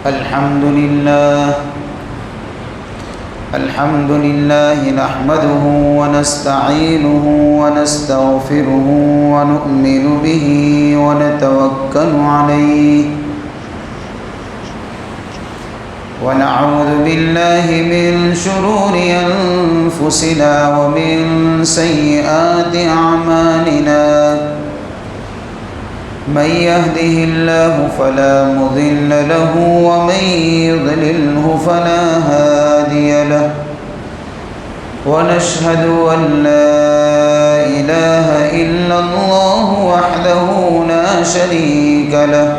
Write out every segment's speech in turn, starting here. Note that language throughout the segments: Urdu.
الحمد لله نحمده ونستعينه ونستغفره ونؤمن به ونتوكل عليه ونعوذ بالله من شرور أنفسنا ومن سيئات أعمالنا من يهده الله فلا مضل له ومن يضلله فلا هادي له ونشهد أن لا إله إلا الله وحده لا شريك له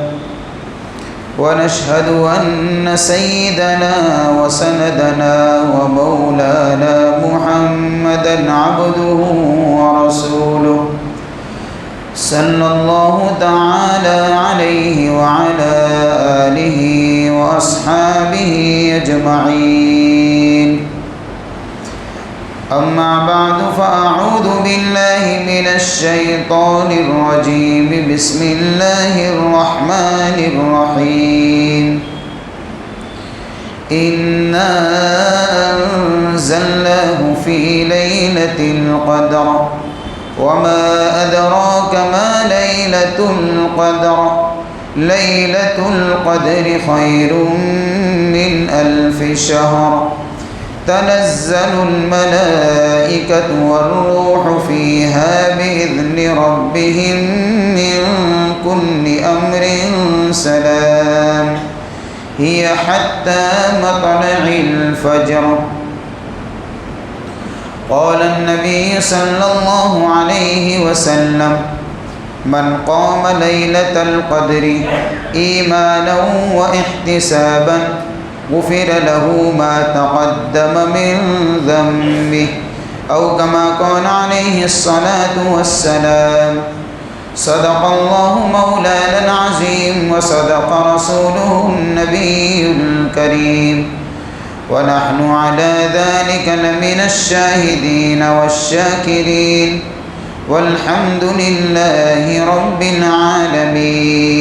ونشهد أن سيدنا وسندنا ومولانا محمدا عبده ورسوله صلى الله تعالى عليه وعلى آله وأصحابه أجمعين أما بعد فأعوذ بالله من الشيطان الرجيم بسم الله الرحمن الرحيم إنا أنزلناه في ليلة القدر وما أدراك ما ليلة القدر ليلة القدر خير من 1000 شهر تنزل الملائكة والروح فيها بإذن ربهم من كل أمر سلام هي حتى مطلع الفجر. قال النبي صلى الله عليه وسلم من قام ليلة القدر إيمانا واحتسابا غفر له ما تقدم من ذنبه أو كما قال عليه الصلاة والسلام. صدق الله مولانا العظيم وصدق رسوله النبي الكريم ونحن على ذلك لمن الشاهدين والشاكرين والحمد لله رب العالمين.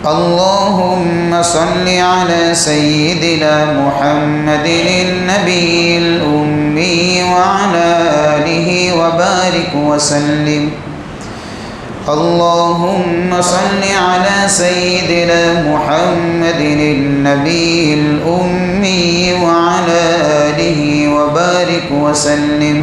اللهم صل على سيدنا محمد النبي الأمي وعلى آله وبارك وسلم. اللهم صل على سيدنا محمد النبي الأمي وعلى آله وبارك وسلم.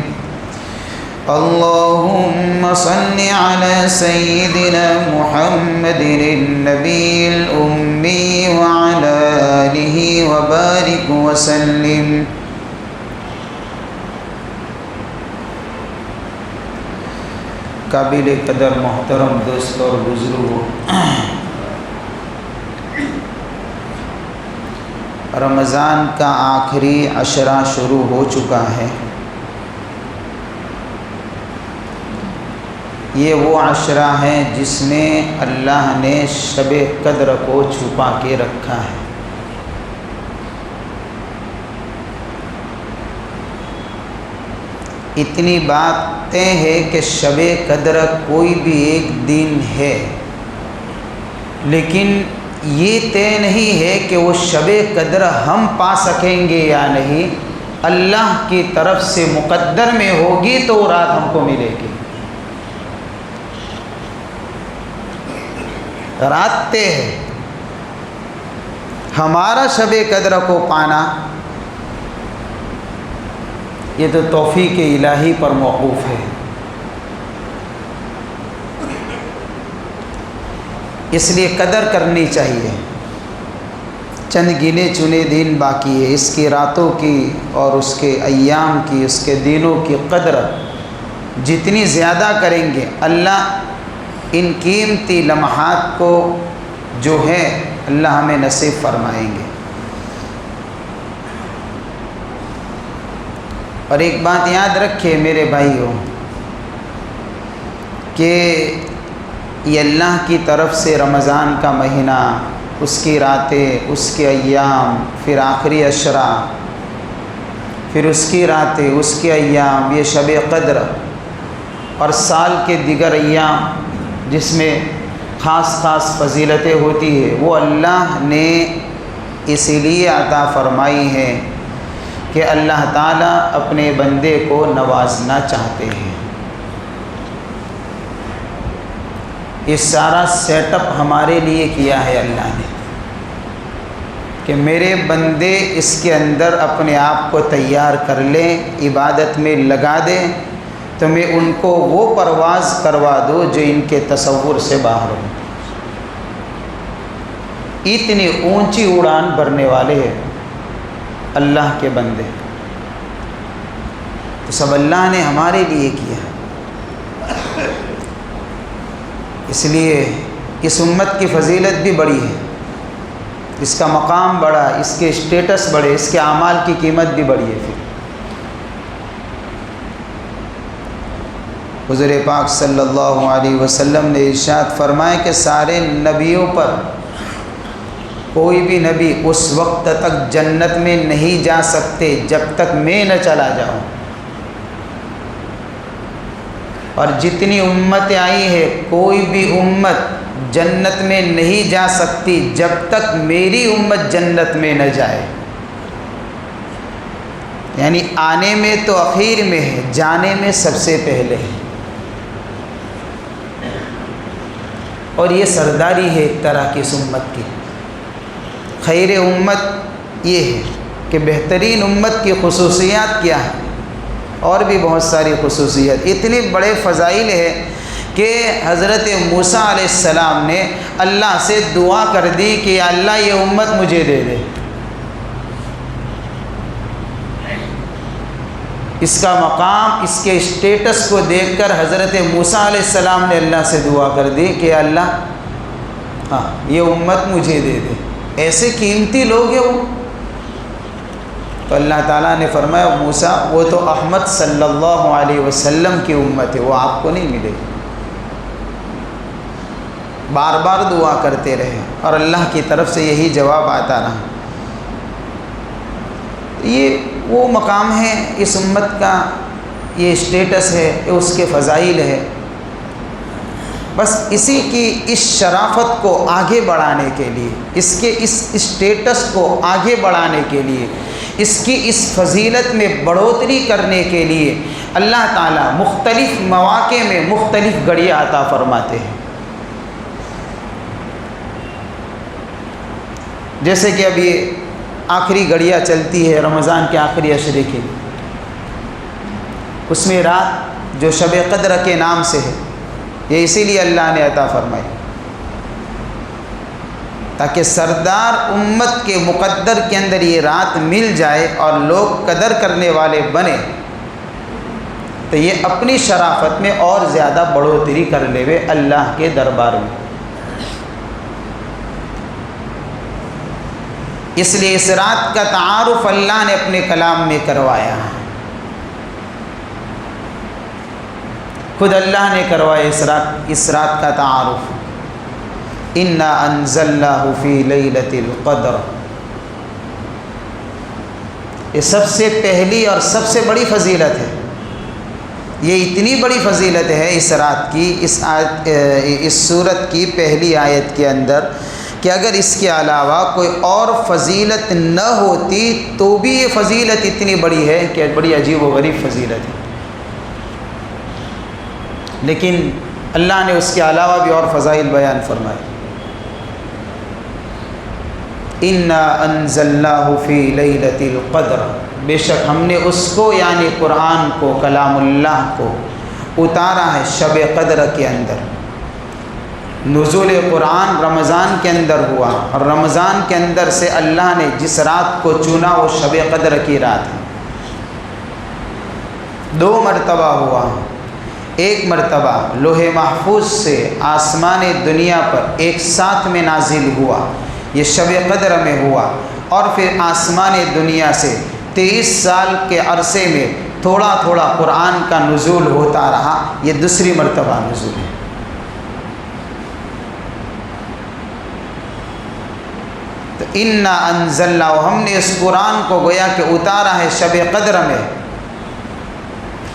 اللهم صل على سيدنا محمد النبي الأمي وعلى آله وبارك وسلم. قابل قدر محترم دوست اور بزرگوں، رمضان کا آخری عشرہ شروع ہو چکا ہے. یہ وہ عشرہ ہے جس میں اللہ نے شب قدر کو چھپا کے رکھا ہے. اتنی باتیں ہیں کہ شب قدر کوئی بھی ایک دن ہے، لیکن یہ طے نہیں ہے کہ وہ شب قدر ہم پا سکیں گے یا نہیں. اللہ کی طرف سے مقدر میں ہوگی تو وہ رات ہم کو ملے گی. رات طے ہے، ہمارا شب قدر کو پانا یہ تو توفیق الہی پر موقوف ہے. اس لیے قدر کرنی چاہیے. چند گنے چنے دن باقی ہے. اس کی راتوں کی اور اس کے ایام کی، اس کے دنوں کی قدر جتنی زیادہ کریں گے، اللہ ان قیمتی لمحات کو جو ہے اللہ ہمیں نصیب فرمائیں گے. اور ایک بات یاد رکھے میرے بھائیوں کہ یہ اللہ کی طرف سے رمضان کا مہینہ، اس کی راتیں، اس کے ایام، پھر آخری عشرہ، پھر اس کی راتیں، اس کے ایام، یہ شب قدر اور سال کے دیگر ایام جس میں خاص خاص فضیلتیں ہوتی ہیں وہ اللہ نے اسی لیے عطا فرمائی ہیں کہ اللہ تعالیٰ اپنے بندے کو نوازنا چاہتے ہیں۔ یہ سارا سیٹ اپ ہمارے لیے کیا ہے اللہ نے کہ میرے بندے اس کے اندر اپنے آپ کو تیار کر لیں، عبادت میں لگا دیں، تو میں ان کو وہ پرواز کروا دوں جو ان کے تصور سے باہر ہو۔ اتنی اونچی اڑان بھرنے والے ہیں اللہ کے بندے، تو سب اللہ نے ہمارے لیے کیا۔ اس لیے اس امت کی فضیلت بھی بڑی ہے، اس کا مقام بڑا، اس کے اسٹیٹس بڑے، اس کے اعمال کی قیمت بھی بڑی ہے۔ پھر حضور پاک صلی اللہ علیہ وسلم نے ارشاد فرمایا کہ سارے نبیوں پر کوئی بھی نبی اس وقت تک جنت میں نہیں جا سکتے جب تک میں نہ چلا جاؤں، اور جتنی امتیں آئی ہیں کوئی بھی امت جنت میں نہیں جا سکتی جب تک میری امت جنت میں نہ جائے۔ یعنی آنے میں تو اخیر میں ہے، جانے میں سب سے پہلے ہے۔ اور یہ سرداری ہے ایک طرح کی اس امت کی۔ خیر امت یہ ہے کہ بہترین امت کی خصوصیات کیا ہے، اور بھی بہت ساری خصوصیات، اتنے بڑے فضائل ہیں کہ حضرت موسیٰ علیہ السلام نے اللہ سے دعا کر دی کہ یا اللہ یہ امت مجھے دے دے۔ اس کا مقام، اس کے اسٹیٹس کو دیکھ کر حضرت موسیٰ علیہ السلام نے اللہ سے دعا کر دی کہ یا اللہ ہاں یہ امت مجھے دے دے۔ ایسے قیمتی لوگ ہیں وہ۔ تو اللہ تعالیٰ نے فرمایا موسیٰ وہ تو احمد صلی اللہ علیہ وسلم کی امت ہے، وہ آپ کو نہیں ملے گی۔ بار بار دعا کرتے رہے اور اللہ کی طرف سے یہی جواب آتا رہا۔ یہ وہ مقام ہے اس امت کا، یہ اسٹیٹس ہے، یہ اس کے فضائل ہے۔ بس اسی کی اس شرافت کو آگے بڑھانے کے لیے، اس کے اس اسٹیٹس کو آگے بڑھانے کے لیے، اس کی اس فضیلت میں بڑھوتری کرنے کے لیے اللہ تعالیٰ مختلف مواقع میں مختلف گھڑیاں عطا فرماتے ہیں۔ جیسے کہ اب یہ آخری گھڑیاں چلتی ہے رمضان کے آخری عشرے کی، اس میں رات جو شب قدر کے نام سے ہے، یہ اسی لیے اللہ نے عطا فرمائی تاکہ سردار امت کے مقدر کے اندر یہ رات مل جائے اور لوگ قدر کرنے والے بنے، تو یہ اپنی شرافت میں اور زیادہ بڑھوتری کر لے وے اللہ کے دربار میں۔ اس لیے اس رات کا تعارف اللہ نے اپنے کلام میں کروایا، خود اللہ نے کروایا اس رات کا تعارف۔ اِنَّا أَنزَلْنَاهُ فِي لَيْلَةِ الْقَدْرِ، یہ سب سے پہلی اور سب سے بڑی فضیلت ہے۔ یہ اتنی بڑی فضیلت ہے اس رات کی، اس سورت کی پہلی آیت کے اندر، کہ اگر اس کے علاوہ کوئی اور فضیلت نہ ہوتی تو بھی یہ فضیلت اتنی بڑی ہے کہ بڑی عجیب و غریب فضیلت ہے، لیکن اللہ نے اس کے علاوہ بھی اور فضائل بیان فرمائے۔ اِنَّا أَنزَلْنَاهُ فِي لَيْلَةِ الْقَدْرِ، بے شک ہم نے اس کو یعنی قرآن کو، کلام اللہ کو اتارا ہے شب قدر کے اندر۔ نزول قرآن رمضان کے اندر ہوا، اور رمضان کے اندر سے اللہ نے جس رات کو چنا وہ شب قدر کی رات ہے۔ 2 مرتبہ ہوا، ایک مرتبہ لوح محفوظ سے آسمان دنیا پر ایک ساتھ میں نازل ہوا، یہ شب قدر میں ہوا، اور پھر آسمان دنیا سے 23 سال کے عرصے میں تھوڑا تھوڑا قرآن کا نزول ہوتا رہا، یہ دوسری مرتبہ نزول ہے۔ تو اِنَّا أَنزَلْنَاهُ، ہم نے اس قرآن کو گویا کہ اتارا ہے شب قدر میں،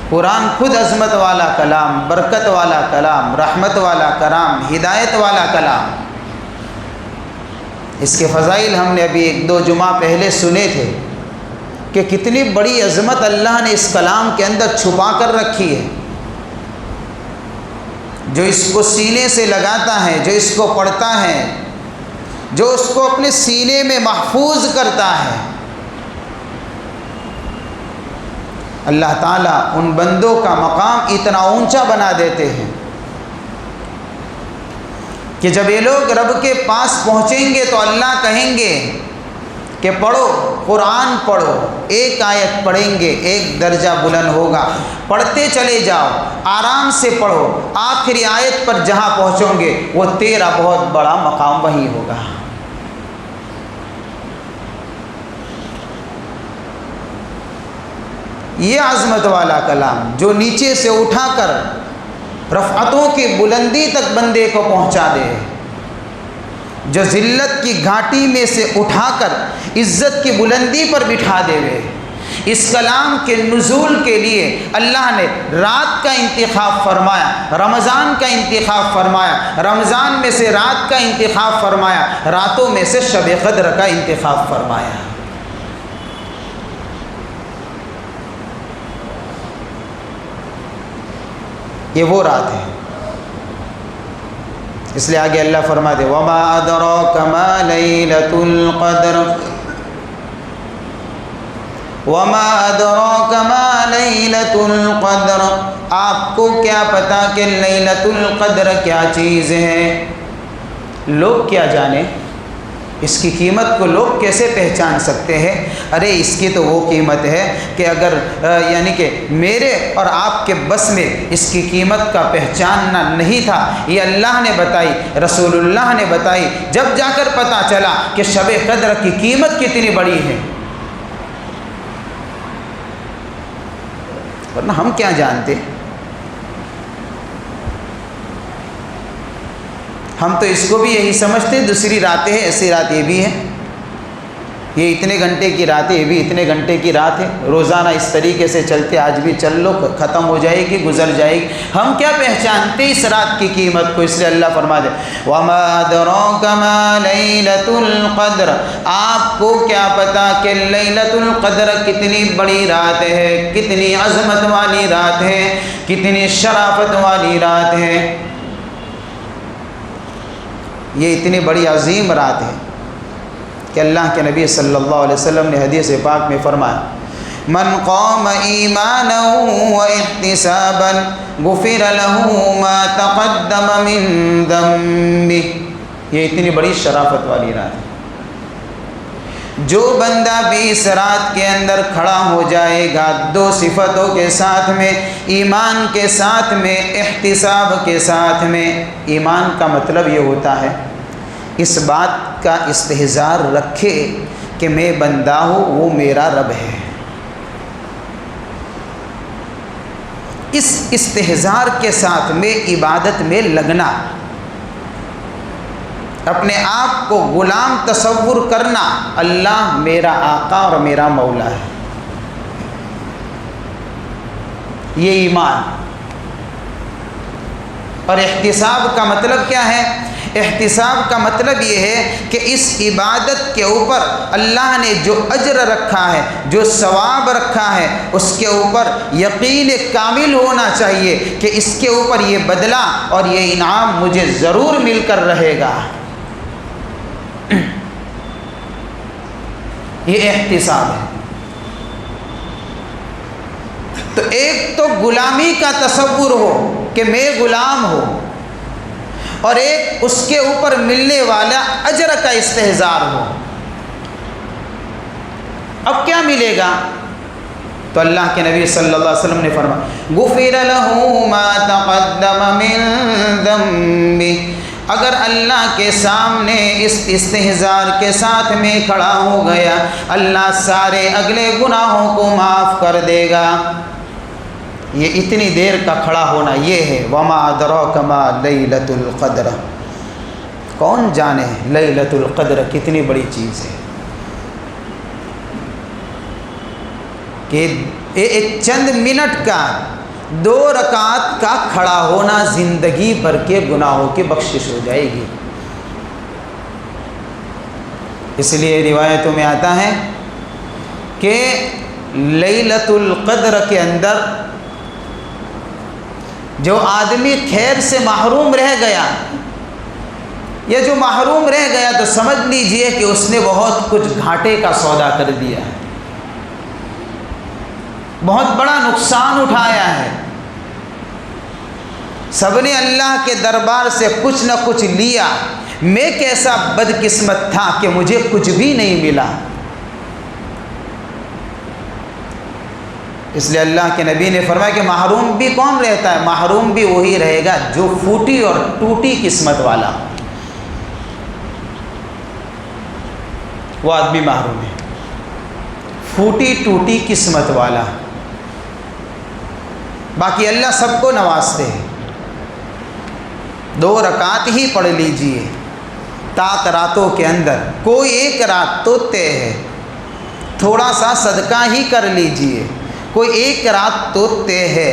قرآن خود عظمت والا کلام، برکت والا کلام، رحمت والا کلام، ہدایت والا کلام۔ اس کے فضائل ہم نے ابھی 1-2 جمعہ پہلے سنے تھے کہ کتنی بڑی عظمت اللہ نے اس کلام کے اندر چھپا کر رکھی ہے۔ جو اس کو سینے سے لگاتا ہے، جو اس کو پڑھتا ہے، جو اس کو اپنے سینے میں محفوظ کرتا ہے، اللہ تعالیٰ ان بندوں کا مقام اتنا اونچا بنا دیتے ہیں کہ جب یہ لوگ رب کے پاس پہنچیں گے تو اللہ کہیں گے کہ پڑھو، قرآن پڑھو، ایک آیت پڑھیں گے 1 درجہ بلند ہوگا، پڑھتے چلے جاؤ، آرام سے پڑھو، آخری آیت پر جہاں پہنچو گے وہ تیرا بہت بڑا مقام وہی ہوگا۔ یہ عظمت والا کلام جو نیچے سے اٹھا کر رفعتوں کی بلندی تک بندے کو پہنچا دے، جو ذلت کی گھاٹی میں سے اٹھا کر عزت کی بلندی پر بٹھا دے وے، اس کلام کے نزول کے لیے اللہ نے رات کا انتخاب فرمایا، رمضان کا انتخاب فرمایا، رمضان میں سے رات کا انتخاب فرمایا، راتوں میں سے شب قدر کا انتخاب فرمایا۔ یہ وہ رات ہے، اس لیے آگے اللہ فرماتے وما ادراک ما لیلۃ القدر وما ادراک ما لیلۃ القدر، آپ کو کیا پتا کہ لیلۃ القدر کیا چیز ہے؟ لوگ کیا جانے اس کی قیمت کو، لوگ کیسے پہچان سکتے ہیں؟ ارے اس کی تو وہ قیمت ہے کہ اگر یعنی کہ میرے اور آپ کے بس میں اس کی قیمت کا پہچاننا نہیں تھا، یہ اللہ نے بتائی، رسول اللہ نے بتائی، جب جا کر پتہ چلا کہ شب قدر کی قیمت کتنی بڑی ہے، ورنہ ہم کیا جانتے؟ ہم تو اس کو بھی یہی سمجھتے دوسری راتیں ہیں، ایسی رات یہ بھی ہے، یہ اتنے گھنٹے کی رات ہے، یہ بھی اتنے گھنٹے کی رات ہے، روزانہ اس طریقے سے چلتے، آج بھی چل لو، ختم ہو جائے گی، گزر جائے گی، ہم کیا پہچانتے اس رات کی قیمت کو؟ اس لیے اللہ فرما دے وَمَا أَدْرَاكَ مَا لَيْلَةُ الْقَدْرِ، آپ کو کیا پتا کہ لیلۃ القدر کتنی بڑی رات ہے، کتنی عظمت والی رات ہے، کتنی شرافت والی رات ہے۔ یہ اتنی بڑی عظیم رات ہے کہ اللہ کے نبی صلی اللہ علیہ وسلم نے حدیث پاک میں فرمایا من قام ایمانا و احتسابا غفر له ما تقدم من ذنبه، یہ اتنی بڑی شرافت والی رات ہے۔ جو بندہ بھی اس رات کے اندر کھڑا ہو جائے گا 2 صفتوں کے ساتھ میں، ایمان کے ساتھ میں، احتساب کے ساتھ میں۔ ایمان کا مطلب یہ ہوتا ہے اس بات کا استحضار رکھے کہ میں بندہ ہوں، وہ میرا رب ہے۔ اس استحضار کے ساتھ میں عبادت میں لگنا، اپنے آپ کو غلام تصور کرنا، اللہ میرا آقا اور میرا مولا ہے، یہ ایمان۔ اور احتساب کا مطلب کیا ہے؟ احتساب کا مطلب یہ ہے کہ اس عبادت کے اوپر اللہ نے جو اجر رکھا ہے، جو ثواب رکھا ہے، اس کے اوپر یقین کامل ہونا چاہیے کہ اس کے اوپر یہ بدلہ اور یہ انعام مجھے ضرور مل کر رہے گا۔ یہ احتساب ہے۔ تو ایک تو غلامی کا تصور ہو کہ میں غلام ہوں، اور ایک اس کے اوپر ملنے والا اجر کا استحضار ہو۔ اب کیا ملے گا؟ تو اللہ کے نبی صلی اللہ علیہ وسلم نے فرمایا غفر له ما تقدم من ذنبه، اگر اللہ کے سامنے اس استحضار کے ساتھ میں کھڑا ہو گیا، اللہ سارے اگلے گناہوں کو معاف کر دے گا۔ یہ اتنی دیر کا کھڑا ہونا یہ ہے وما ادراک ما لیلۃ القدر۔ کون جانے لیلۃ القدر کتنی بڑی چیز ہے کہ ایک چند منٹ کا 2 رکعت کا کھڑا ہونا زندگی بھر کے گناہوں کی بخشش ہو جائے گی۔ اس لیے روایتوں میں آتا ہے کہ لیلۃ القدر کے اندر جو آدمی خیر سے محروم رہ گیا، یا جو محروم رہ گیا، تو سمجھ لیجئے کہ اس نے بہت کچھ گھاٹے کا سودا کر دیا ہے، بہت بڑا نقصان اٹھایا ہے۔ سب نے اللہ کے دربار سے کچھ نہ کچھ لیا، میں کیسا بدقسمت تھا کہ مجھے کچھ بھی نہیں ملا۔ اس لیے اللہ کے نبی نے فرمایا کہ محروم بھی کون رہتا ہے؟ محروم بھی وہی رہے گا جو پھوٹی اور ٹوٹی قسمت والا، وہ آدمی محروم ہے، پھوٹی ٹوٹی قسمت والا۔ باقی اللہ سب کو نوازتے ہیں۔ 2 رکعت ہی پڑھ لیجئے طاق راتوں کے اندر، کوئی ایک رات تو طے ہے، تھوڑا سا صدقہ ہی کر لیجئے، کوئی ایک رات تو طے ہے،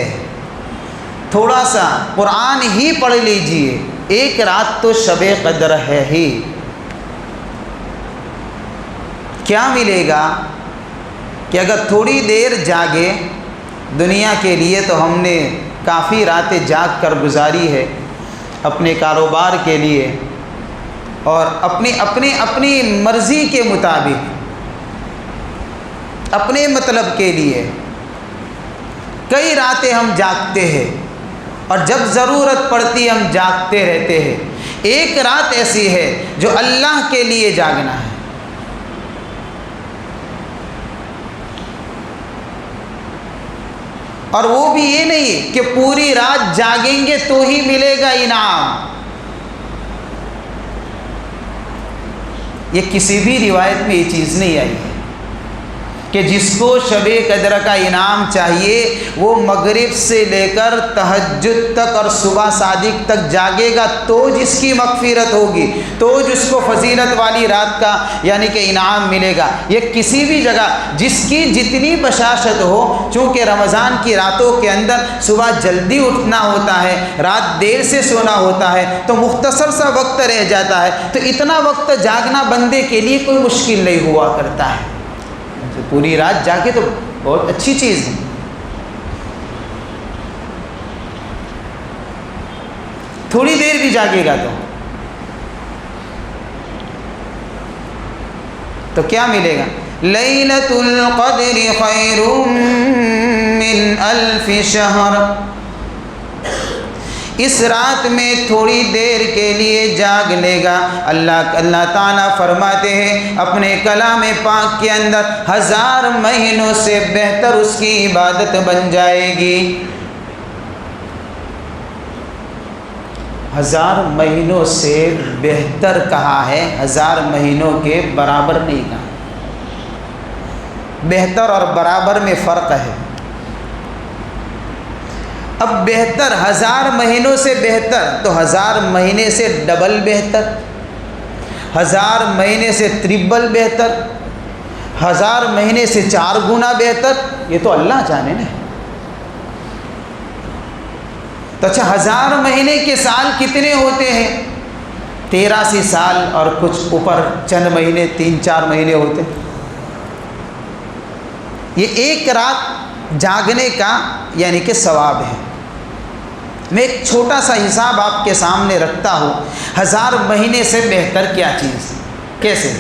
تھوڑا سا قرآن ہی پڑھ لیجئے، ایک رات تو شب قدر ہے ہی۔ کیا ملے گا کہ اگر تھوڑی دیر جاگے دنیا کے لیے، تو ہم نے کافی راتیں جاگ کر گزاری ہے اپنے کاروبار کے لیے اور اپنی مرضی کے مطابق، اپنے مطلب کے لیے کئی راتیں ہم جاگتے ہیں، اور جب ضرورت پڑتی ہم جاگتے رہتے ہیں۔ ایک رات ایسی ہے جو اللہ کے لیے جاگنا ہے۔ اور وہ بھی یہ نہیں کہ پوری رات جاگیں گے تو ہی ملے گا انعام۔ یہ کسی بھی روایت میں یہ چیز نہیں آئی ہے کہ جس کو شب قدر کا انعام چاہیے وہ مغرب سے لے کر تہجد تک اور صبح صادق تک جاگے گا تو جس کی مغفرت ہوگی، تو جس کو فضیلت والی رات کا یعنی کہ انعام ملے گا۔ یہ کسی بھی جگہ جس کی جتنی بشاشت ہو، چونکہ رمضان کی راتوں کے اندر صبح جلدی اٹھنا ہوتا ہے، رات دیر سے سونا ہوتا ہے، تو مختصر سا وقت رہ جاتا ہے، تو اتنا وقت جاگنا بندے کے لیے کوئی مشکل نہیں ہوا کرتا ہے۔ پوری رات جاگے تو بہت اچھی چیز ہے۔ تھوڑی دیر بھی جاگے گا تو کیا ملے گا؟ لیلۃ القدر خیر من 1000 شہر۔ اس رات میں تھوڑی دیر کے لیے جاگ لے گا، اللہ تعالیٰ فرماتے ہیں اپنے کلام پاک کے اندر 1000 مہینوں سے بہتر اس کی عبادت بن جائے گی۔ 1000 مہینوں سے بہتر کہا ہے، 1000 مہینوں کے برابر نہیں کہا۔ بہتر اور برابر میں فرق ہے۔ اب بہتر 1000 مہینوں سے بہتر تو 1000 مہینے سے ڈبل بہتر، 1000 مہینے سے ٹرپل بہتر، 1000 مہینے سے 4 گنا بہتر، یہ تو اللہ جانے نا۔ تو اچھا 1000 مہینے کے سال کتنے ہوتے ہیں؟ 83 سال اور کچھ اوپر چند مہینے 3-4 مہینے ہوتے ہیں۔ یہ ایک رات جاگنے کا یعنی کہ ثواب ہے۔ میں ایک چھوٹا سا حساب آپ کے سامنے رکھتا ہوں، 1000 مہینے سے بہتر کیا چیز، کیسے؟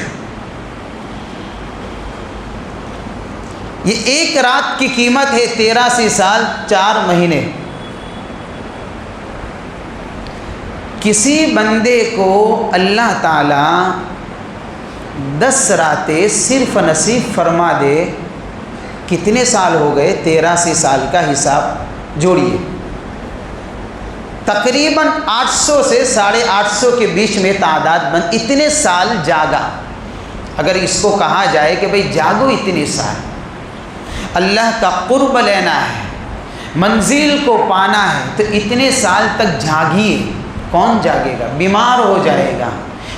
یہ ایک رات کی قیمت ہے 83 سال 4 مہینے۔ کسی بندے کو اللہ تعالیٰ 10 راتیں صرف نصیب فرما دے، کتنے سال ہو گئے؟ 83 سال کا حساب جوڑیے، تقریباً 800 سے 850 کے بیچ میں تعداد بن، اتنے سال جاگا۔ اگر اس کو کہا جائے کہ بھئی جاگو اتنے سال، اللہ کا قرب لینا ہے، منزل کو پانا ہے، تو اتنے سال تک جاگیے۔ کون جاگے گا؟ بیمار ہو جائے گا،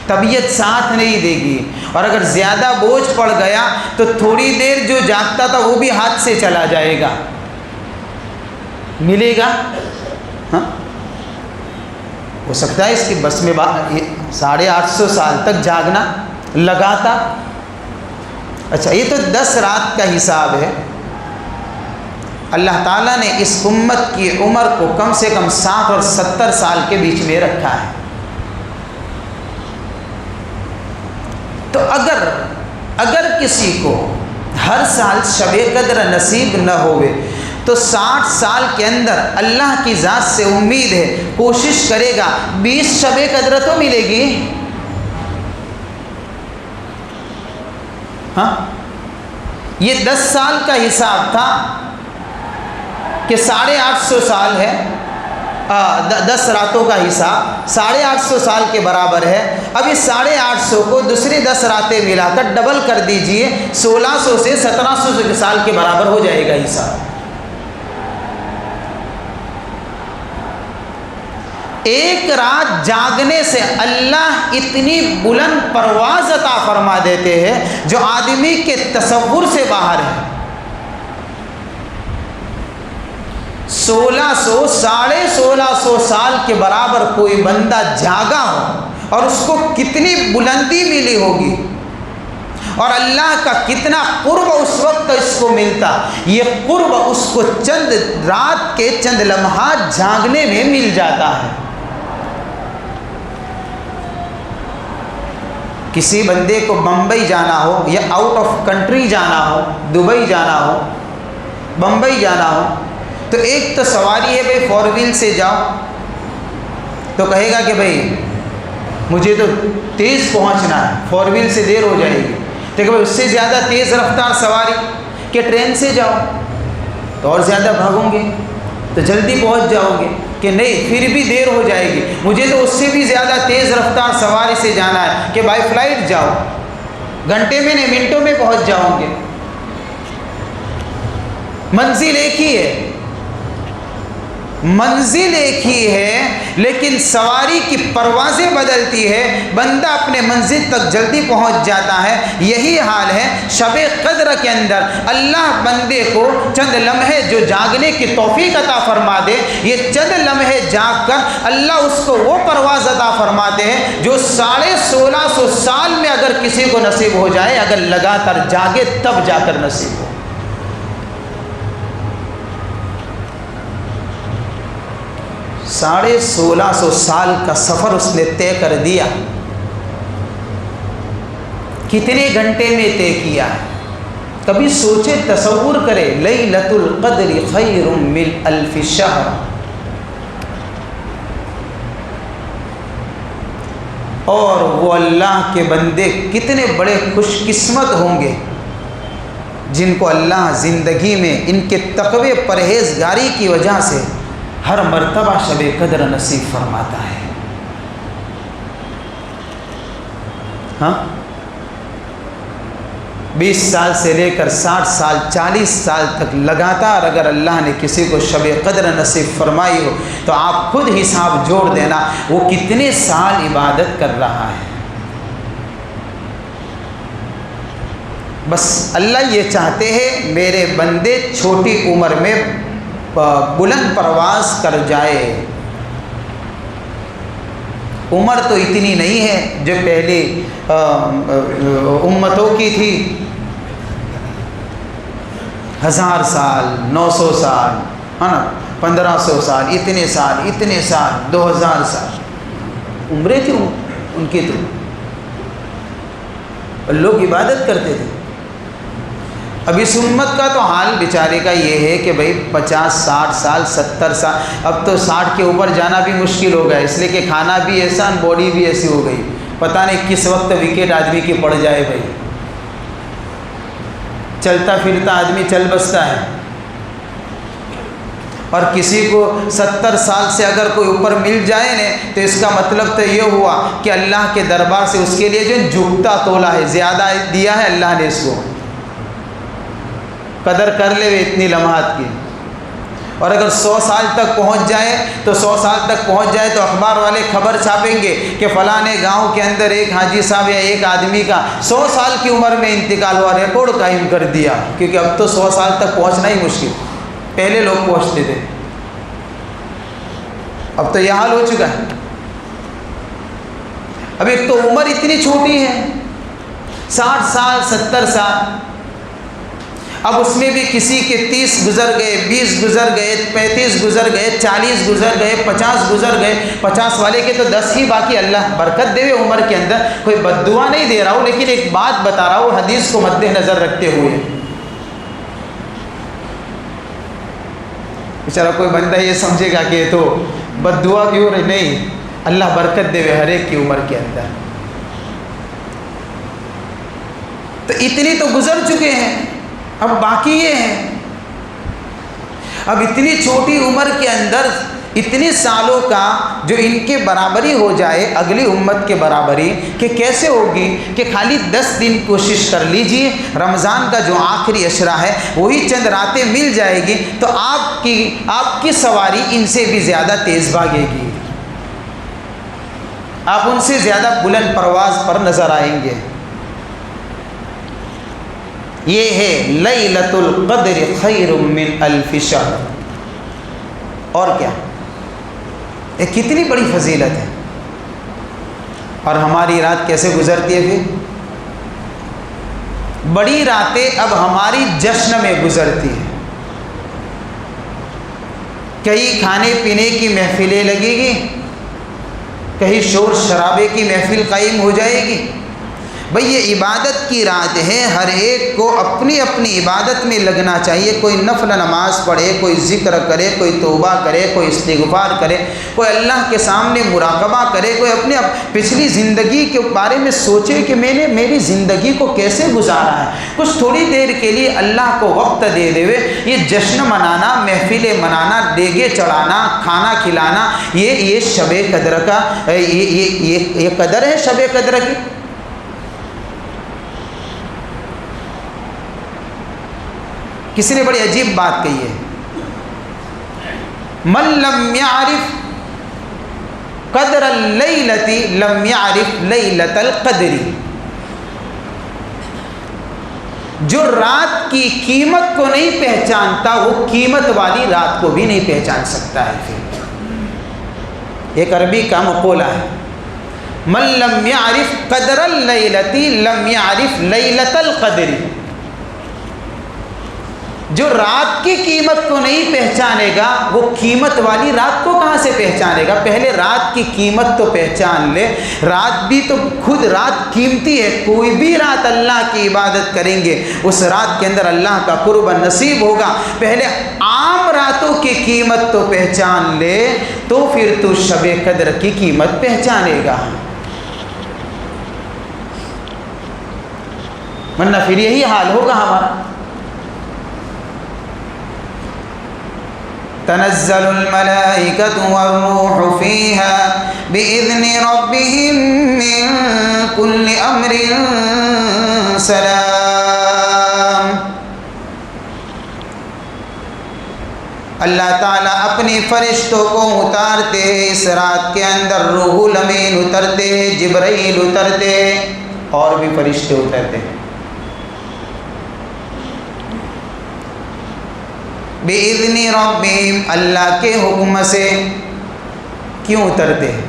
طبیعت ساتھ نہیں دے گی، اور اگر زیادہ بوجھ پڑ گیا تو تھوڑی دیر جو جاگتا تھا وہ بھی ہاتھ سے چلا جائے گا۔ ملے گا؟ ہاں، ہو سکتا ہے اس کی بس میں 850 سال تک جاگنا لگاتار۔ اچھا، یہ تو 10 رات کا حساب ہے۔ اللہ تعالیٰ نے اس امت کی عمر کو کم سے کم 60 اور 70 سال کے بیچ میں رکھا ہے۔ تو اگر کسی کو ہر سال شب قدر نصیب نہ ہوئے تو 60 سال کے اندر اللہ کی ذات سے امید ہے، کوشش کرے گا 20 شب قدر تو ملے گی۔ ہاں، یہ 10 سال کا حساب تھا کہ 850 سال ہے، 10 راتوں کا حساب 850 سال کے برابر ہے۔ اب اس 850 کو دوسری 10 راتیں ملا کر ڈبل کر دیجئے، 1600 سے 1700 سال کے برابر ہو جائے گا حساب۔ ایک رات جاگنے سے اللہ اتنی بلند پرواز عطا فرما دیتے ہیں جو آدمی کے تصور سے باہر ہے۔ 1600 سال کے برابر کوئی بندہ جاگا ہو اور اس کو کتنی بلندی ملی ہوگی اور اللہ کا کتنا قرب اس وقت اس کو ملتا، یہ قرب اس کو چند رات کے چند لمحات جاگنے میں مل جاتا ہے۔ کسی بندے کو بمبئی جانا ہو یا آؤٹ آف کنٹری جانا ہو، دبئی جانا ہو، بمبئی جانا ہو، تو ایک تو سواری ہے بھائی 4 ویل سے جاؤ، تو کہے گا کہ بھائی مجھے تو تیز پہنچنا ہے، 4 ویل سے دیر ہو جائے گی، لیکن بھائی اس سے زیادہ تیز رفتار سواری کہ ٹرین سے جاؤ تو اور زیادہ بھاگوں گے تو جلدی پہنچ جاؤ گے، کہ نہیں پھر بھی دیر ہو جائے گی، مجھے تو اس سے بھی زیادہ تیز رفتار سواری سے جانا ہے کہ بائی فلائٹ جاؤ، گھنٹے میں نہیں منٹوں میں پہنچ جاؤں گے۔ منزل ایک ہی ہے، منزل ایک ہی ہے، لیکن سواری کی پروازیں بدلتی ہے، بندہ اپنے منزل تک جلدی پہنچ جاتا ہے۔ یہی حال ہے شب قدر کے اندر، اللہ بندے کو چند لمحے جو جاگنے کی توفیق عطا فرما دے، یہ چند لمحے جاگ کر اللہ اس کو وہ پرواز عطا فرماتے ہیں جو 1650 سال میں اگر کسی کو نصیب ہو جائے، اگر لگاتار جاگے تب جا کر نصیب ہو۔ 1650 سال کا سفر اس نے طے کر دیا، کتنے گھنٹے میں طے کیا ہے؟ کبھی سوچے، تصور کرے، لیلۃ القدر خیر من 1000 شہر، اور وہ اللہ کے بندے کتنے بڑے خوش قسمت ہوں گے جن کو اللہ زندگی میں ان کے تقوی پرہیزگاری کی وجہ سے ہر مرتبہ شب قدر نصیب فرماتا ہے۔ ہاں، 20 سال سے لے کر 60 سال 40 سال تک لگاتار اگر اللہ نے کسی کو شب قدر نصیب فرمائی ہو تو آپ خود حساب جوڑ دینا وہ کتنے سال عبادت کر رہا ہے۔ بس اللہ یہ چاہتے ہیں میرے بندے چھوٹی عمر میں بلند پرواز کر جائے۔ عمر تو اتنی نہیں ہے جو پہلی امتوں کی تھی، 1000 سال 900 سال ہے نا، 1500 سال، اتنے سال 2000 سال عمریں تھیں ان کی، تو لوگ عبادت کرتے تھے۔ اب اس امت کا تو حال بیچارے کا یہ ہے کہ بھئی 50 60 سال 70 سال، اب تو 60 کے اوپر جانا بھی مشکل ہو گیا، اس لیے کہ کھانا بھی ایسا، باڈی بھی ایسی ہو گئی، پتہ نہیں کس وقت وکٹ آدمی کی پڑ جائے بھائی۔ چلتا پھرتا آدمی چل بستا ہے، اور کسی کو 70 سال سے اگر کوئی اوپر مل جائے نا تو اس کا مطلب تو یہ ہوا کہ اللہ کے دربار سے اس کے لیے جو جھکتا تولا ہے، زیادہ دیا ہے اللہ نے اس کو، قدر کر لے اتنی لمحات کی۔ اور اگر 100 سال تک پہنچ جائے تو 100 سال تک پہنچ جائے تو اخبار والے خبر چھاپیں گے کہ فلاں گاؤں کے اندر ایک حاجی صاحب یا ایک آدمی کا 100 سال کی عمر میں انتقال ہوا، ریکارڈ قائم کر دیا، کیونکہ اب تو 100 سال تک پہنچنا ہی مشکل، پہلے لوگ پہنچتے تھے۔ اب تو یہ حال ہو چکا ہے. اب ایک تو عمر اتنی چھوٹی ہے، 60 سال 70 سال، اب اس میں بھی کسی کے 30 گزر گئے، 20 گزر گئے، 35 گزر گئے، 40 گزر گئے، 50 گزر گئے، 50 والے کے تو 10 ہی باقی. اللہ برکت دے عمر کے اندر، کوئی بد دعا نہیں دے رہا ہوں، لیکن ایک بات بتا رہا ہوں حدیث کو مد نظر رکھتے ہوئے. بیچارہ کوئی بندہ یہ سمجھے گا کہ یہ تو بد دعا کی ہو رہی، نہیں، اللہ برکت دے ہر ایک کی عمر کے اندر. تو اتنی تو گزر چکے ہیں، اب باقی یہ ہے. اب اتنی چھوٹی عمر کے اندر اتنے سالوں کا جو ان کے برابری ہو جائے اگلی امت کے برابری، کہ کیسے ہوگی؟ کہ خالی 10 دن کوشش کر لیجئے، رمضان کا جو آخری عشرہ ہے وہی چند راتیں مل جائے گی تو آپ کی سواری ان سے بھی زیادہ تیز بھاگے گی، آپ ان سے زیادہ بلند پرواز پر نظر آئیں گے. یہ ہے لیلۃ القدر خیر من الف شہر. اور کیا، یہ کتنی بڑی فضیلت ہے. اور ہماری رات کیسے گزرتی ہے پھر؟ بڑی راتیں اب ہماری جشن میں گزرتی ہے. کہیں کھانے پینے کی محفلیں لگے گی، کہیں شور شرابے کی محفل قائم ہو جائے گی. بھئی یہ عبادت کی رات ہے، ہر ایک کو اپنی اپنی عبادت میں لگنا چاہیے. کوئی نفل نماز پڑھے، کوئی ذکر کرے، کوئی توبہ کرے، کوئی استغفار کرے، کوئی اللہ کے سامنے مراقبہ کرے، کوئی اپنے پچھلی زندگی کے بارے میں سوچے کہ میں نے میری زندگی کو کیسے گزارا ہے. کچھ تھوڑی دیر کے لیے اللہ کو وقت دے دے. یہ جشن منانا، محفلیں منانا، دیگے چڑھانا، کھانا کھلانا، یہ شب قدر کا یہ قدر ہے شب قدر کی. کسی نے بڑی عجیب بات کہی ہے، من لم يعرف قدر اللیلۃ لم يعرف لیلۃ القدر. جو رات کی قیمت کو نہیں پہچانتا وہ قیمت والی رات کو بھی نہیں پہچان سکتا ہے. پھر ایک عربی کا مقولہ ہے، من لم يعرف قدر اللیلۃ لم يعرف لیلۃ القدر. جو رات کی قیمت کو نہیں پہچانے گا وہ قیمت والی رات کو کہاں سے پہچانے گا؟ پہلے رات کی قیمت تو پہچان لے. رات بھی تو خود رات قیمتی ہے. کوئی بھی رات اللہ کی عبادت کریں گے اس رات کے اندر اللہ کا قرب نصیب ہوگا. پہلے عام راتوں کی قیمت تو پہچان لے تو پھر تو شب قدر کی قیمت پہچانے گا، ورنہ پھر یہی حال ہوگا ہمارا. تنزل الملائکۃ والروح فیہا بإذن ربہم من کل امر سلام. اللہ تعالیٰ اپنے فرشتوں کو اتارتے ہیں اس رات کے اندر. روح الامین اترتے ہیں، جبرائیل اترتے ہیں، اور بھی فرشتے اترتے ہیں. بِإِذْنِ رَبِّهِمْ، اللہ کے حکم سے. کیوں اترتے ہیں؟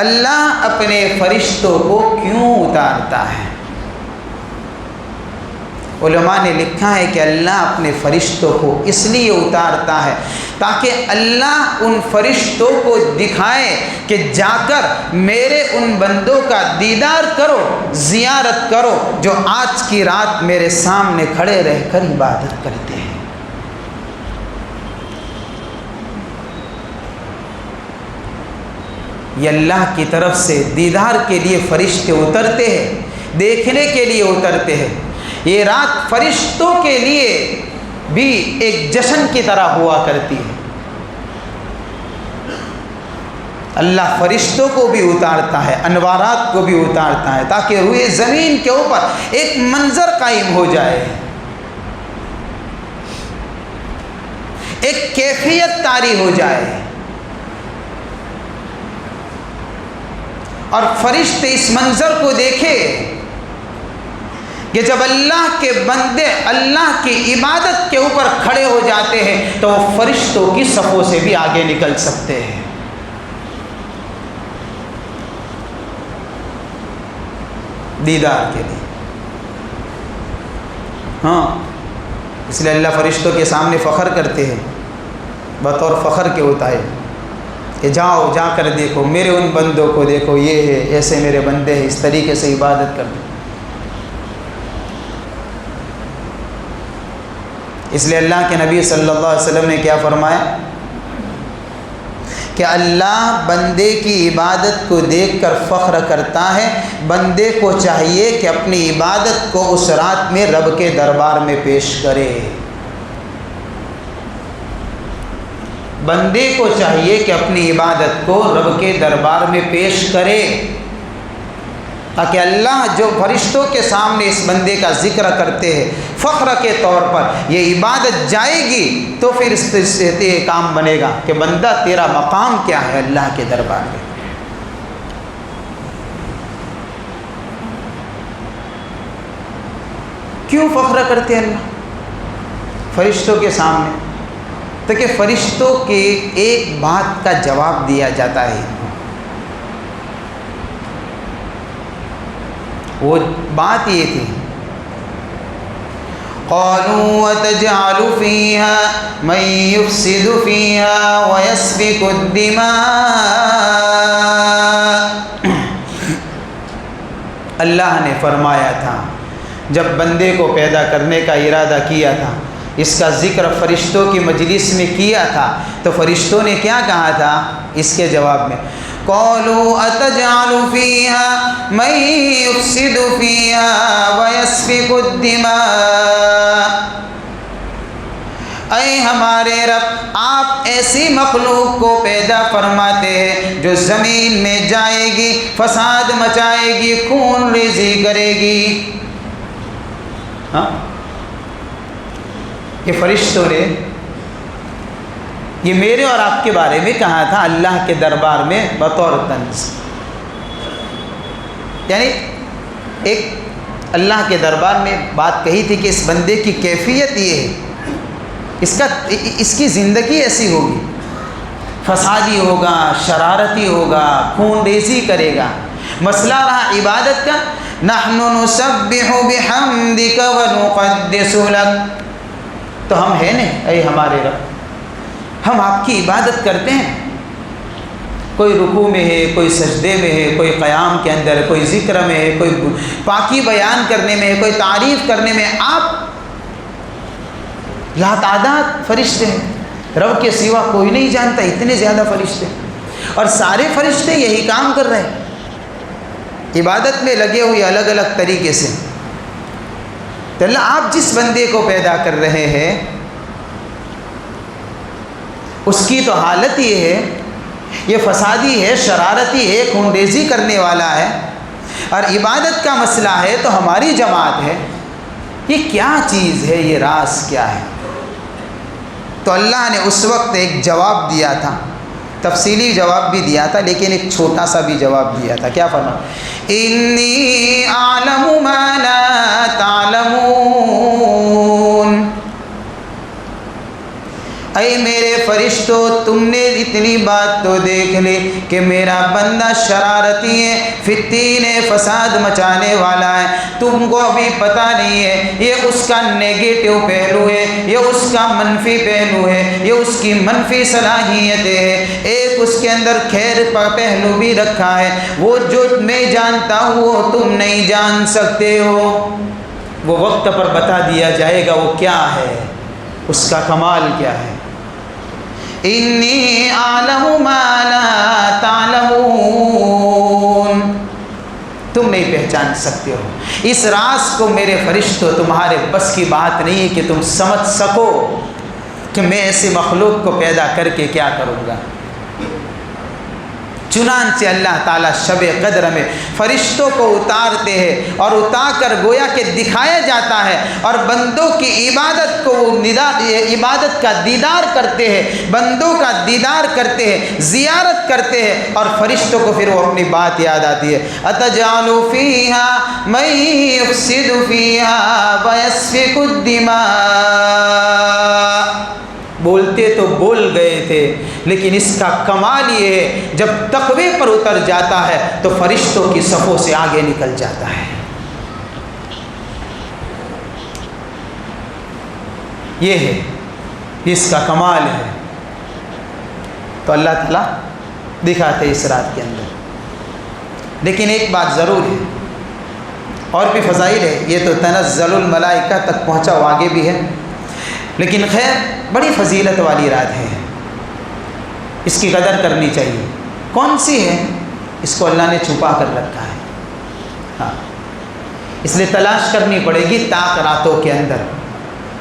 اللہ اپنے فرشتوں کو کیوں اتارتا ہے؟ علماء نے لکھا ہے کہ اللہ اپنے فرشتوں کو اس لیے اتارتا ہے تاکہ اللہ ان فرشتوں کو دکھائے کہ جا کر میرے ان بندوں کا دیدار کرو، زیارت کرو جو آج کی رات میرے سامنے کھڑے رہ کر عبادت کرتے ہیں. یہ اللہ کی طرف سے دیدار کے لیے فرشتے اترتے ہیں، دیکھنے کے لیے اترتے ہیں. یہ رات فرشتوں کے لیے بھی ایک جشن کی طرح ہوا کرتی ہے. اللہ فرشتوں کو بھی اتارتا ہے، انوارات کو بھی اتارتا ہے تاکہ روئے زمین کے اوپر ایک منظر قائم ہو جائے، ایک کیفیت طاری ہو جائے. اور فرشتے اس منظر کو دیکھے کہ جب اللہ کے بندے اللہ کی عبادت کے اوپر کھڑے ہو جاتے ہیں تو وہ فرشتوں کی صفوں سے بھی آگے نکل سکتے ہیں۔ دیدار کے لیے، ہاں، اس لیے اللہ فرشتوں کے سامنے فخر کرتے ہیں، بطور فخر کے ہوتا ہے کہ جاؤ، جا کر دیکھو میرے ان بندوں کو، دیکھو یہ ہے، ایسے میرے بندے ہیں، اس طریقے سے عبادت کرتے۔ اس لیے اللہ کے نبی صلی اللہ علیہ وسلم نے کیا فرمایا کہ اللہ بندے کی عبادت کو دیکھ کر فخر کرتا ہے، بندے کو چاہیے کہ اپنی عبادت کو اس رات میں رب کے دربار میں پیش کرے۔ بندے کو چاہیے کہ اپنی عبادت کو رب کے دربار میں پیش کرے، تاکہ اللہ جو فرشتوں کے سامنے اس بندے کا ذکر کرتے ہیں فخر کے طور پر، یہ عبادت جائے گی تو پھر اس سے یہ کام بنے گا کہ بندہ تیرا مقام کیا ہے اللہ کے دربار میں۔ کیوں فخر کرتے ہیں اللہ فرشتوں کے سامنے؟ تاکہ فرشتوں کے ایک بات کا جواب دیا جاتا ہے، وہ بات یہ تھی، قالوا وتجعل فيها من يفسد فيها ويسفك الدماء۔ اللہ نے فرمایا تھا جب بندے کو پیدا کرنے کا ارادہ کیا تھا، اس کا ذکر فرشتوں کی مجلس میں کیا تھا، تو فرشتوں نے کیا کہا تھا اس کے جواب میں؟ قالوا اتجعل فيها من يفسد فيها ويسفك الدماء۔ اے ہمارے رب، آپ ایسی مخلوق کو پیدا فرماتے ہیں جو زمین میں جائے گی، فساد مچائے گی، خون ریزی کرے گی۔ ہاں، یہ فرشتوں نے یہ میرے اور آپ کے بارے میں کہا تھا اللہ کے دربار میں بطور طنز، یعنی ایک اللہ کے دربار میں بات کہی تھی کہ اس بندے کی کیفیت یہ ہے، اس کی زندگی ایسی ہوگی، فسادی ہوگا، شرارتی ہوگا، خون ریزی کرے گا۔ مسئلہ رہا عبادت کا، نحن نسبح بحمدک ونقدس لک، تو ہم ہیں نا اے ہمارے رب، ہم آپ کی عبادت کرتے ہیں، کوئی رکوع میں ہے، کوئی سجدے میں ہے، کوئی قیام کے اندر ہے، کوئی ذکر میں ہے، کوئی پاکی بیان کرنے میں ہے، کوئی تعریف کرنے میں ہے۔ آپ لاتعداد فرشتے ہیں، رب کے سوا کوئی نہیں جانتا اتنے زیادہ فرشتے، اور سارے فرشتے یہی کام کر رہے ہیں، عبادت میں لگے ہوئے الگ الگ طریقے سے۔ تو اللہ آپ جس بندے کو پیدا کر رہے ہیں اس کی تو حالت یہ ہے، یہ فسادی ہے، شرارتی ہے، خون ریزی کرنے والا ہے، اور عبادت کا مسئلہ ہے تو ہماری جماعت ہے، یہ کیا چیز ہے، یہ راز کیا ہے؟ تو اللہ نے اس وقت ایک جواب دیا تھا، تفصیلی جواب بھی دیا تھا، لیکن ایک چھوٹا سا بھی جواب دیا تھا۔ کیا فرمایا؟ انی اعلم ما لا تعلمون۔ اے میرے فرشتوں، تم نے اتنی بات تو دیکھ لی کہ میرا بندہ شرارتی ہے، فتین ہے، فساد مچانے والا ہے، تم کو ابھی پتہ نہیں ہے یہ اس کا نیگیٹو پہلو ہے، یہ اس کا منفی پہلو ہے، یہ اس کی منفی صلاحیتیں ہیں، ایک اس کے اندر خیر کا پہلو بھی رکھا ہے، وہ جو میں جانتا ہوں وہ تم نہیں جان سکتے ہو، وہ وقت پر بتا دیا جائے گا وہ کیا ہے، اس کا کمال کیا ہے۔ انی اعلم ما لا تعلمون، تم نہیں پہچان سکتے ہو اس راز کو میرے فرشتوں، تمہارے بس کی بات نہیں ہے کہ تم سمجھ سکو کہ میں ایسی مخلوق کو پیدا کر کے کیا کروں گا۔ چنانچہ اللہ تعالیٰ شب قدر میں فرشتوں کو اتارتے ہیں اور اتار کر گویا کہ دکھایا جاتا ہے، اور بندوں کی عبادت کو وہ عبادت کا دیدار کرتے ہیں، بندوں کا دیدار کرتے ہیں، زیارت کرتے ہیں، اور فرشتوں کو پھر وہ اپنی بات یاد آتی ہے، اتجعل فیہا من یفسد فیہا ویسفک الدماء۔ بولتے تو بول گئے تھے، لیکن اس کا کمال یہ ہے جب تقوی پر اتر جاتا ہے تو فرشتوں کی صفوں سے آگے نکل جاتا ہے۔ یہ ہے، اس کا کمال ہے۔ تو اللہ تعالیٰ دکھاتے اس رات کے اندر۔ لیکن ایک بات ضرور ہے، اور بھی فضائل ہے، یہ تو تنزل الملائکہ تک پہنچا، وہ آگے بھی ہے، لیکن خیر بڑی فضیلت والی رات ہے، اس کی قدر کرنی چاہیے۔ کون سی ہے؟ اس کو اللہ نے چھپا کر رکھا ہے، ہاں، اس لیے تلاش کرنی پڑے گی طاق راتوں کے اندر۔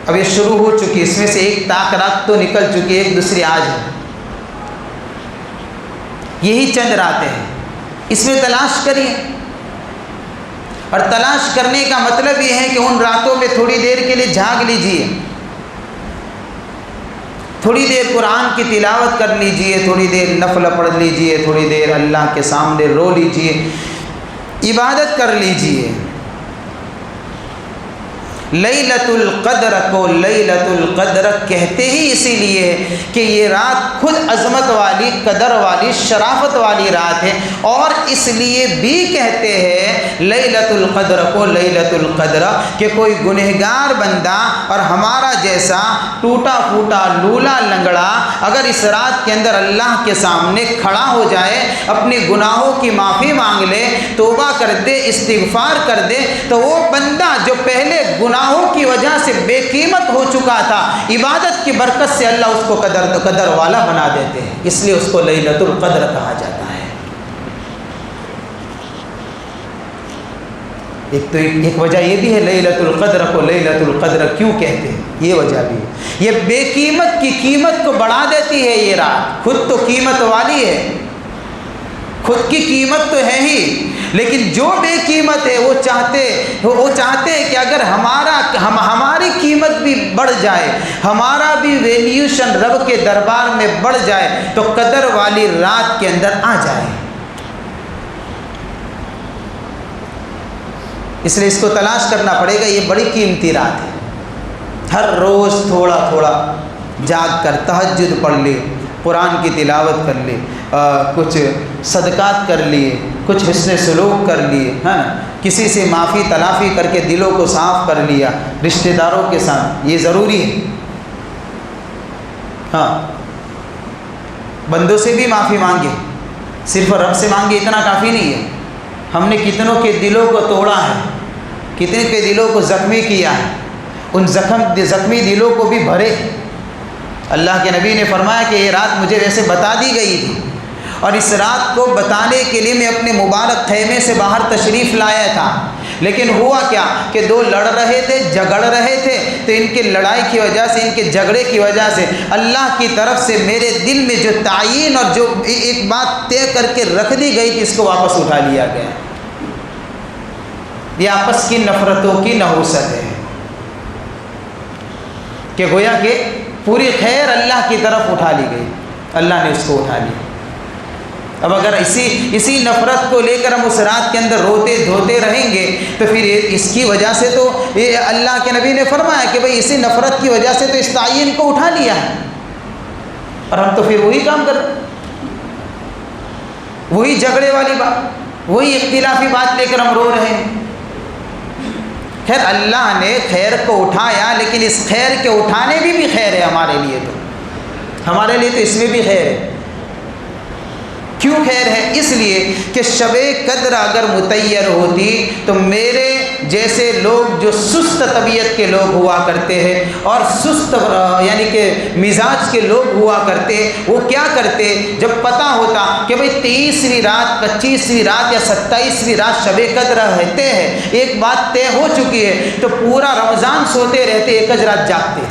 اب یہ شروع ہو چکی، اس میں سے ایک طاق رات تو نکل چکی، ایک دوسری آج ہے، یہی چند راتیں ہیں، اس میں تلاش کریے۔ اور تلاش کرنے کا مطلب یہ ہے کہ ان راتوں میں تھوڑی دیر کے لیے جھاگ لیجئے، تھوڑی دیر قرآن کی تلاوت کر لیجئے، تھوڑی دیر نفل پڑھ لیجئے، تھوڑی دیر اللہ کے سامنے رو لیجئے، عبادت کر لیجئے۔ لیلۃ القدر کو لیلۃ القدر کہتے ہی اسی لیے کہ یہ رات خود عظمت والی، قدر والی، شرافت والی رات ہے، اور اس لیے بھی کہتے ہیں لیلۃ القدر کو لیلۃ القدر کہ کوئی گنہگار بندہ اور ہمارا جیسا ٹوٹا پھوٹا لولا لنگڑا اگر اس رات کے اندر اللہ کے سامنے کھڑا ہو جائے، اپنے گناہوں کی معافی مانگ لے، توبہ کر دے، استغفار کر دے، تو وہ بندہ جو پہلے گناہوں کی وجہ سے بے قیمت ہو چکا تھا، عبادت کی برکت سے اللہ اس کو قدر والا بنا دیتے ہیں، اس لیے اس کو لیلۃ القدر کہا جاتا ہے۔ ایک وجہ یہ بھی ہے لیلۃ القدر کو لیلۃ القدر کیوں کہتے ہیں، یہ وجہ بھی ہے، یہ بے قیمت کی قیمت کو بڑھا دیتی ہے۔ یہ رات خود تو قیمت والی ہے، خود کی قیمت تو ہے ہی، لیکن جو بے قیمت ہے وہ چاہتے ہیں کہ اگر ہماری قیمت بھی بڑھ جائے، ہمارا بھی ویلیوشن رب کے دربار میں بڑھ جائے، تو قدر والی رات کے اندر آ جائے۔ اس لیے اس کو تلاش کرنا پڑے گا، یہ بڑی قیمتی رات ہے۔ ہر روز تھوڑا تھوڑا جاگ کر تہجد پڑھ لے، قرآن کی تلاوت کر لے، کچھ صدقات کر لیے، کچھ حسن سلوک کر لیے، ہے نا، کسی سے معافی تلافی کر کے دلوں کو صاف کر لیا، رشتہ داروں کے ساتھ، یہ ضروری ہے۔ ہاں، بندوں سے بھی معافی مانگے، صرف رب سے مانگے اتنا کافی نہیں ہے۔ ہم نے کتنوں کے دلوں کو توڑا ہے، کتنے کے دلوں کو زخمی کیا ہے، ان زخمی دلوں کو بھی بھرے۔ اللہ کے نبی نے فرمایا کہ یہ رات مجھے ویسے بتا دی گئی تھی، اور اس رات کو بتانے کے لیے میں اپنے مبارک خیمے سے باہر تشریف لایا تھا، لیکن ہوا کیا کہ دو لڑ رہے تھے، جھگڑ رہے تھے، تو ان کے لڑائی کی وجہ سے، ان کے جھگڑے کی وجہ سے اللہ کی طرف سے میرے دل میں جو تعین اور جو ایک بات طے کر کے رکھ دی گئی تھی، اس کو واپس اٹھا لیا گیا۔ یہ آپس کی نفرتوں کی نحوست ہے کہ گویا کہ پوری خیر اللہ کی طرف اٹھا لی گئی، اللہ نے اس کو اٹھا لیا۔ اب اگر اسی نفرت کو لے کر ہم اس رات کے اندر روتے دھوتے رہیں گے تو پھر اس کی وجہ سے تو یہ اللہ کے نبی نے فرمایا کہ بھئی اسی نفرت کی وجہ سے تو اس تعین کو اٹھا لیا ہے، اور ہم تو پھر وہی کام کر رہے ہیں، وہی جھگڑے والی بات، وہی اختلافی بات لے کر ہم رو رہے ہیں۔ خیر اللہ نے خیر کو اٹھایا، لیکن اس خیر کے اٹھانے میں بھی خیر ہے ہمارے لیے، ہمارے لیے تو اس میں بھی خیر ہے۔ کیوں خیر ہے؟ اس لیے کہ شب قدر اگر متعین ہوتی تو میرے جیسے لوگ جو سست طبیعت کے لوگ ہوا کرتے ہیں اور سست یعنی کہ مزاج کے لوگ ہوا کرتے، وہ کیا کرتے جب پتہ ہوتا کہ بھئی 23ویں رات، 25ویں رات یا 27ویں رات شب قدر رہتے ہیں، ایک بات طے ہو چکی ہے، تو پورا رمضان سوتے رہتے، ایک رات جاگتے۔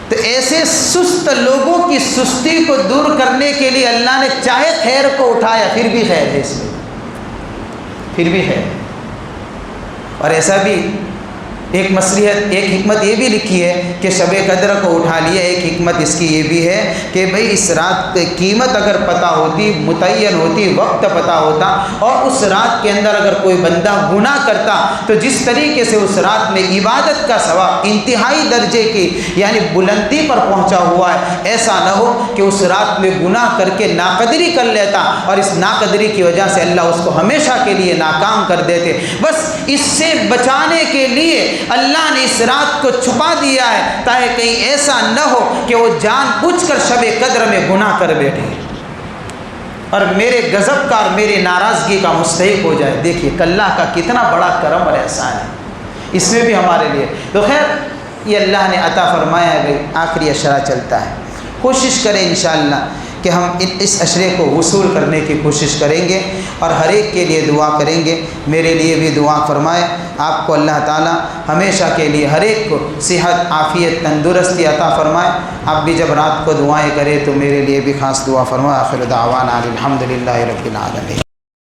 تو ایسے سست لوگوں کی سستی کو دور کرنے کے لیے اللہ نے چاہے خیر کو اٹھایا، پھر بھی خیر ہے اس میں، پھر بھی ہے۔ اور ایسا بھی ایک مصلحت، ایک حکمت یہ بھی لکھی ہے کہ شب قدر کو اٹھا لیا۔ ایک حکمت اس کی یہ بھی ہے کہ بھئی اس رات کی قیمت اگر پتہ ہوتی، متعین ہوتی، وقت پتہ ہوتا، اور اس رات کے اندر اگر کوئی بندہ گناہ کرتا تو جس طریقے سے اس رات میں عبادت کا ثواب انتہائی درجے کی یعنی بلندی پر پہنچا ہوا ہے، ایسا نہ ہو کہ اس رات میں گناہ کر کے ناقدری کر لیتا اور اس ناقدری کی وجہ سے اللہ اس کو ہمیشہ کے لیے ناکام کر دیتے۔ بس اس سے بچانے کے لیے اللہ نے اس رات کو چھپا دیا ہے تاکہ کہیں ایسا نہ ہو کہ وہ جان بوجھ کر شب قدر میں گناہ کر بیٹھے اور میرے غضب کا اور میری ناراضگی کا مستحق ہو جائے۔ دیکھیے اللہ کا کتنا بڑا کرم اور احسان ہے اس میں بھی ہمارے لیے۔ تو خیر یہ اللہ نے عطا فرمایا ہے، آخری اشرہ چلتا ہے، کوشش کریں انشاءاللہ کہ ہم اس اشرے کو وصول کرنے کی کوشش کریں گے اور ہر ایک کے لیے دعا کریں گے۔ میرے لیے بھی دعا فرمائے، آپ کو اللہ تعالیٰ ہمیشہ کے لیے ہر ایک کو صحت، عافیت، تندرستی عطا فرمائے۔ آپ بھی جب رات کو دعائیں کریں تو میرے لیے بھی خاص دعا فرمائے۔ آخر دعوانا الحمدللہ رب العالمین۔